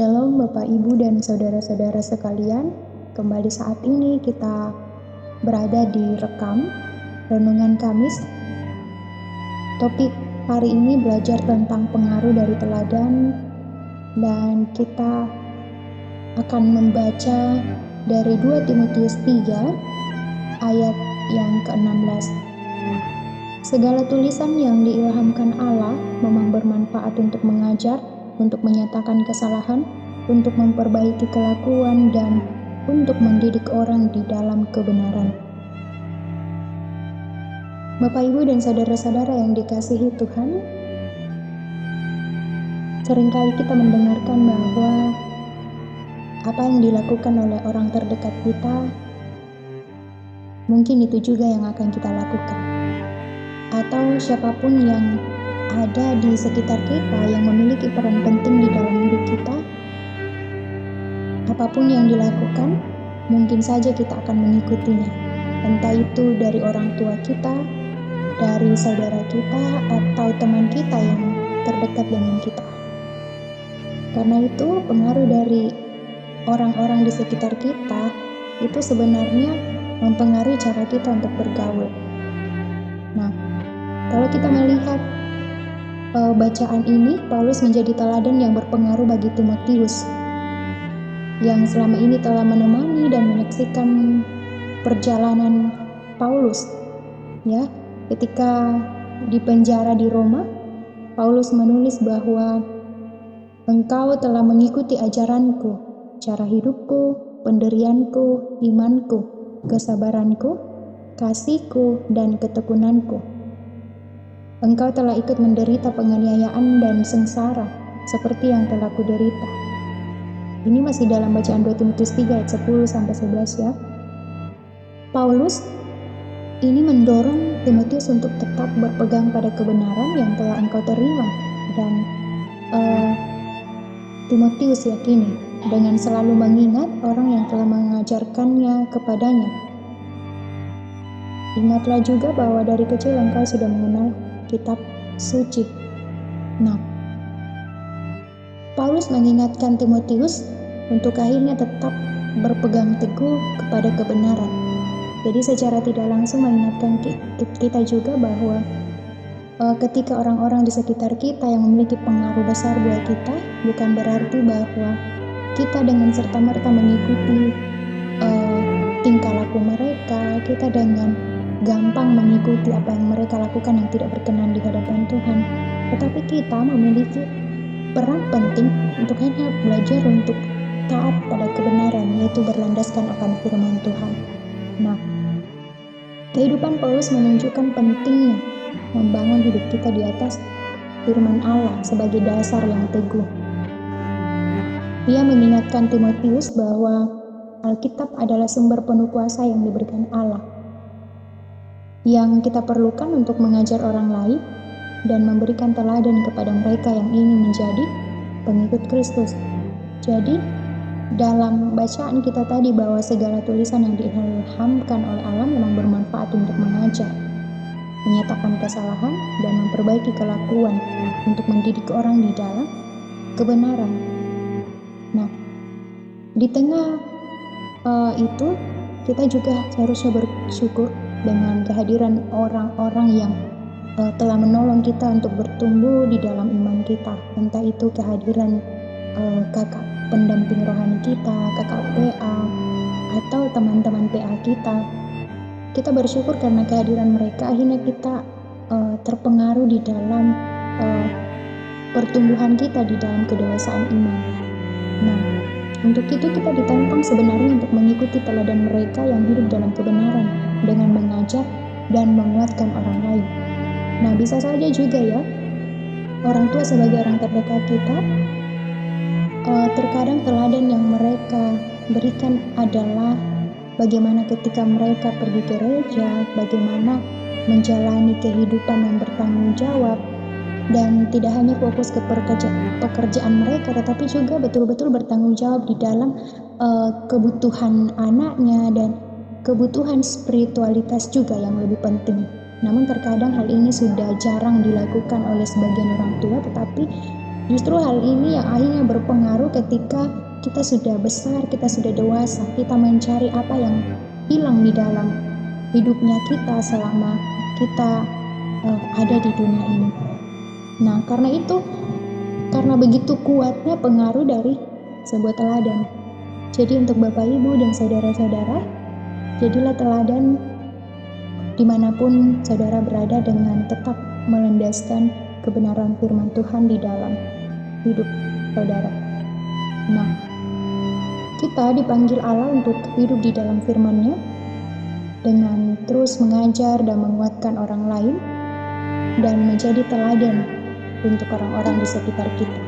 Shalom Bapak Ibu dan saudara-saudara sekalian. Kembali saat ini kita berada di rekam Renungan Kamis. Topik hari ini belajar tentang pengaruh dari teladan, dan kita akan membaca dari 2 Timotius 3 ayat yang ke-16. Segala tulisan yang diilhamkan Allah memang bermanfaat untuk mengajar, untuk menyatakan kesalahan, untuk memperbaiki kelakuan, dan untuk mendidik orang di dalam kebenaran. Bapak, Ibu, dan saudara-saudara yang dikasihi Tuhan, seringkali kita mendengarkan bahwa apa yang dilakukan oleh orang terdekat kita, mungkin itu juga yang akan kita lakukan. Atau siapapun yang ada di sekitar kita yang memiliki peran penting di dalam hidup kita, apapun yang dilakukan, mungkin saja kita akan mengikutinya. Entah itu dari orang tua kita, dari saudara kita, atau teman kita yang terdekat dengan kita. Karena itu, pengaruh dari orang-orang di sekitar kita itu sebenarnya mempengaruhi cara kita untuk bergaul. Nah, kalau kita melihat bacaan ini, Paulus menjadi teladan yang berpengaruh bagi Timotius yang selama ini telah menemani dan menyaksikan perjalanan Paulus. Ya, ketika di penjara di Roma, Paulus menulis bahwa engkau telah mengikuti ajaranku, cara hidupku, pendirianku, imanku, kesabaranku, kasihku, dan ketekunanku. Engkau telah ikut menderita penganiayaan dan sengsara, seperti yang telah kuderita. Ini masih dalam bacaan 2 Timotius 3 ayat 10-11 ya. Paulus ini mendorong Timotius untuk tetap berpegang pada kebenaran yang telah engkau terima. Dan Timotius yakini dengan selalu mengingat orang yang telah mengajarkannya kepadanya. Ingatlah juga bahwa dari kecil engkau sudah mengenal kitab suci. Nah, Paulus mengingatkan Timotius untuk akhirnya tetap berpegang teguh kepada kebenaran. Jadi secara tidak langsung mengingatkan kita juga bahwa ketika orang-orang di sekitar kita yang memiliki pengaruh besar buat kita, bukan berarti bahwa kita dengan serta-merta mengikuti tingkah laku mereka, kita dengan gampang mengikuti apa yang mereka lakukan yang tidak berkenan di hadapan Tuhan. Tetapi kita memiliki peran penting untuk hanya belajar untuk taat pada kebenaran, yaitu berlandaskan akan firman Tuhan. Nah, kehidupan Paulus menunjukkan pentingnya membangun hidup kita di atas firman Allah sebagai dasar yang teguh. Ia mengingatkan Timotius bahwa Alkitab adalah sumber penuh kuasa yang diberikan Allah, yang kita perlukan untuk mengajar orang lain dan memberikan teladan kepada mereka yang ingin menjadi pengikut Kristus. Jadi, dalam bacaan kita tadi bahwa segala tulisan yang diilhamkan oleh Allah memang bermanfaat untuk mengajar, menyatakan kesalahan, dan memperbaiki kelakuan, untuk mendidik orang di dalam kebenaran. Nah, di tengah itu kita juga seharusnya bersyukur dengan kehadiran orang-orang yang telah menolong kita untuk bertumbuh di dalam iman kita. Entah itu kehadiran kakak pendamping rohani kita, kakak PA, atau teman-teman PA kita. Kita bersyukur karena kehadiran mereka, akhirnya kita terpengaruh di dalam pertumbuhan kita di dalam kedewasaan iman. Nah, untuk itu kita ditantang sebenarnya untuk mengikuti teladan mereka yang hidup dalam kebenaran dengan mengajar dan menguatkan orang lain. Nah, bisa saja juga ya, orang tua sebagai orang terdekat kita, terkadang teladan yang mereka berikan adalah bagaimana ketika mereka pergi ke gereja, bagaimana menjalani kehidupan yang bertanggung jawab, dan tidak hanya fokus ke pekerjaan mereka, tetapi juga betul-betul bertanggung jawab di dalam kebutuhan anaknya dan kebutuhan spiritualitas juga yang lebih penting. Namun terkadang hal ini sudah jarang dilakukan oleh sebagian orang tua, tetapi Justru hal ini yang akhirnya berpengaruh ketika kita sudah besar, kita sudah dewasa, kita mencari apa yang hilang di dalam hidupnya kita selama kita ada di dunia ini. Nah, karena begitu kuatnya pengaruh dari sebuah teladan. Jadi untuk Bapak Ibu dan saudara-saudara, jadilah teladan dimanapun saudara berada dengan tetap melandaskan kebenaran firman Tuhan di dalam hidup saudara. Nah, kita dipanggil Allah untuk hidup di dalam firman-Nya dengan terus mengajar dan menguatkan orang lain dan menjadi teladan untuk orang-orang di sekitar kita.